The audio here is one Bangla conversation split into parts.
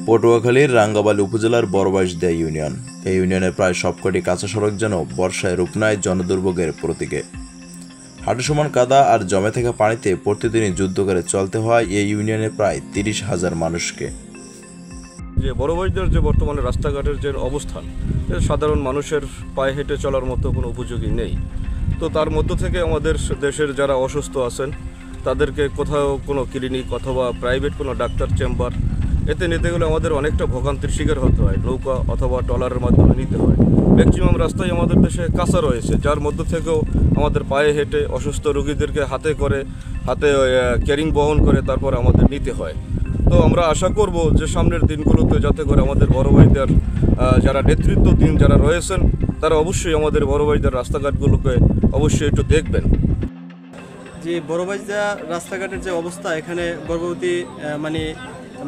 পটুয়াখালীর রাঙ্গাবালী উপজেলার বড়বাঁশদিয়া ইউনিয়ন। এই ইউনিয়নের প্রায় সবকটি কাঁচা সড়ক যেন বর্ষায় রূপ নেয় জনদুর্ভোগের প্রতীকে। হাঁটু সমান কাদা আর জমে থাকা পানিতে প্রতিদিনই যুদ্ধ করে চলতে হয় এই ইউনিয়নের প্রায় 30,000 মানুষকে। যে বড়বাঁশদিয়ার যে বর্তমানে রাস্তাঘাটের যে অবস্থান, সাধারণ মানুষের পায়ে হেঁটে চলার মতো কোনো উপযোগী নেই। তো তার মধ্য থেকে আমাদের দেশের যারা অসুস্থ আছেন তাদেরকে কোথাও কোনো ক্লিনিক অথবা প্রাইভেট কোনো ডাক্তার চেম্বার এতে নিতে গেলে আমাদের অনেকটা ভোগান্তির শিকার হতে হয়, নৌকা অথবা ট্রলারের মাধ্যমে নিতে হয়। ম্যাক্সিমাম রাস্তায় আমাদের দেশে কাঁচা রয়েছে, যার মধ্য থেকেও আমাদের পায়ে হেঁটে অসুস্থ রোগীদেরকে হাতে ক্যারিং বহন করে তারপর আমাদের নিতে হয়। তো আমরা আশা করব যে সামনের দিনগুলোতে যাতে করে আমাদের বড়বাঁশদিয়ার যারা নেতৃত্বাধীন যারা রয়েছেন তারা অবশ্যই আমাদের বড়বাঁশদিয়ার রাস্তাঘাটগুলোকে অবশ্যই একটু দেখবেন। যে বড়বাঁশদিয়া রাস্তাঘাটের যে অবস্থা, এখানে গর্ভবতী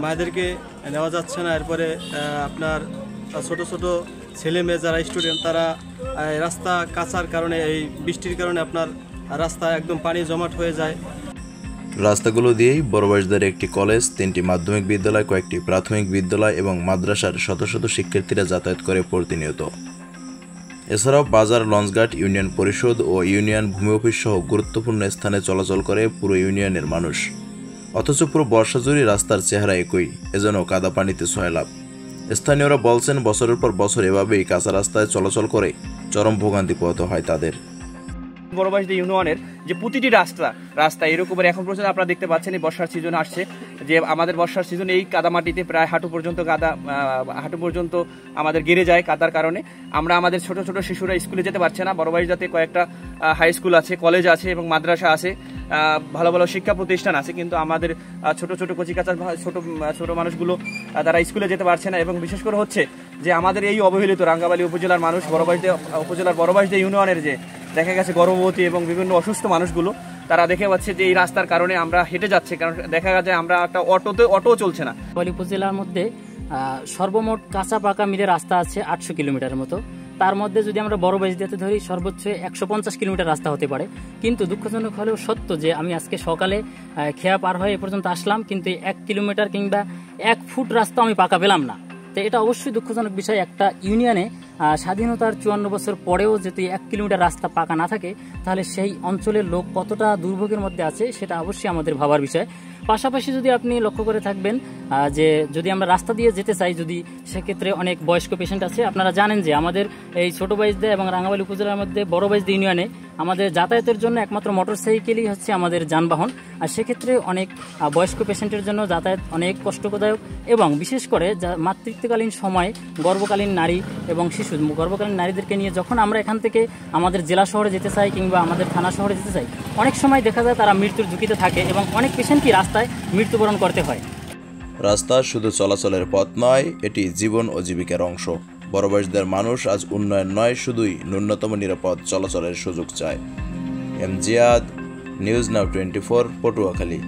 মায়েদেরকে নেওয়া যাচ্ছে না। এরপরে আপনার ছোট ছোট ছেলে মেয়ে যারা স্টুডেন্ট তারা রাস্তা কাঁচার কারণে, এই বৃষ্টির কারণে আপনার রাস্তা একদম পানি জমাট হয়ে যায়। রাস্তাগুলো দিয়েই বড়বাঁশদিয়ার একটি কলেজ, 3টি মাধ্যমিক বিদ্যালয়, কয়েকটি প্রাথমিক বিদ্যালয় এবং মাদ্রাসার শত শত শিক্ষার্থীরা যাতায়াত করে প্রতিনিয়ত। এছাড়াও বাজার, লঞ্চঘাট, ইউনিয়ন পরিষদ ও ইউনিয়ন ভূমি অফিস সহ গুরুত্বপূর্ণ স্থানে চলাচল করে পুরো ইউনিয়নের মানুষ। অথচ পুরো বর্ষা জুড়ে রাস্তার চেহারা একই, এজন্য কাদা পানিতে সয়লাভ। স্থানীয়রা বলছেন, বছরের পর বছর এভাবেই কাঁচা রাস্তায় চলাচল করে চরম ভোগান্তি পোহাতে হয় তাদের। বড়বাঁশদিয়া ইউনিয়নের যে প্রতিটি রাস্তা এরকমের এখন পর্যন্ত আপনারা দেখতে পাচ্ছেন, এই বর্ষার সিজন আসছে, যে আমাদের বর্ষার সিজনে এই কাদামাটিতে প্রায় হাঁটু পর্যন্ত আমাদের গেড়ে যায় কাদার কারণে। আমরা আমাদের ছোট ছোট শিশুরা স্কুলে যেতে পারছে না। বড়বাঁশদিয়াতে কয়েকটা হাই স্কুল আছে, কলেজ আছে এবং মাদ্রাসা আছে, ভালো ভালো শিক্ষা প্রতিষ্ঠান আছে, কিন্তু আমাদের ছোট ছোট কচিকাঁচা ছোট মানুষগুলো তারা স্কুলে যেতে পারছে না। এবং বিশেষ করে হচ্ছে যে আমাদের এই অবহেলিত রাঙ্গাবালী উপজেলার মানুষ, উপজেলার বড়বাঁশদিয়া ইউনিয়নের যে দেখা গেছে গর্ভবতী এবং বিভিন্ন অসুস্থ মানুষগুলো, তারা দেখে পাচ্ছে যে এই রাস্তার কারণে আমরা হেঁটে যাচ্ছি, কারণ দেখা গেছে আমরা একটা অটো চলছে না। উপজেলার মধ্যে সর্বমোট কাঁচা পাকা মিলে রাস্তা আছে 800 কিলোমিটারের মতো। তার মধ্যে যদি আমরা বড়বাঁশদিয়াতে ধরি, সর্বোচ্চ 150 কিলোমিটার রাস্তা হতে পারে। কিন্তু দুঃখজনক হলেও সত্য যে আমি আজকে সকালে খেয়া পার হয়ে এ পর্যন্ত আসলাম, কিন্তু 1 কিলোমিটার কিংবা 1 ফুট রাস্তা আমি পাকা পেলাম না। তো এটা অবশ্যই দুঃখজনক বিষয়। একটা ইউনিয়নে স্বাধীনতার 54 বছর পরেও যদি 1 কিলোমিটার রাস্তা পাকা না থাকে, তাহলে সেই অঞ্চলের লোক কতটা দুর্ভোগের মধ্যে আছে সেটা অবশ্যই আমাদের ভাবার বিষয়। পাশাপাশি যদি আপনি লক্ষ্য করে থাকবেন যে যদি আমরা রাস্তা দিয়ে যেতে চাই, যদি সেক্ষেত্রে অনেক বয়স্ক পেশেন্ট আছে। আপনারা জানেন যে আমাদের এই ছোট বাঁশদিয়া এবং রাঙ্গাবালী উপজেলার মধ্যে বড়বাঁশদিয়া ইউনিয়নে আমাদের যাতায়াতের জন্য একমাত্র মোটরসাইকেলই হচ্ছে আমাদের যানবাহন। আর সেক্ষেত্রে অনেক বয়স্ক পেশেন্টের জন্য যাতায়াত অনেক কষ্টদায়ক, এবং বিশেষ করে মাতৃত্বকালীন সময় গর্ভকালীন নারী এবং শিশু, গর্ভকালীন নারীদেরকে নিয়ে যখন আমরা এখান থেকে আমাদের জেলা শহরে যেতে চাই কিংবা আমাদের থানা শহরে যেতে চাই, অনেক সময় দেখা যায় তারা মৃত্যুর ঝুঁকিতে থাকে এবং অনেক পেশেন্টই রাস্তায় মৃত্যুবরণ করতে হয়। রাস্তা শুধু চলাচলের পথ নয়, এটি জীবন ও জীবিকার অংশ। বড়বাঁশদিয়ার মানুষ আজ উন্নয়ন নয়, শুধুই ন্যূনতম নিরাপদ চলাচলের সুযোগ চায়। M Ziad, news now 24, Patuakhali.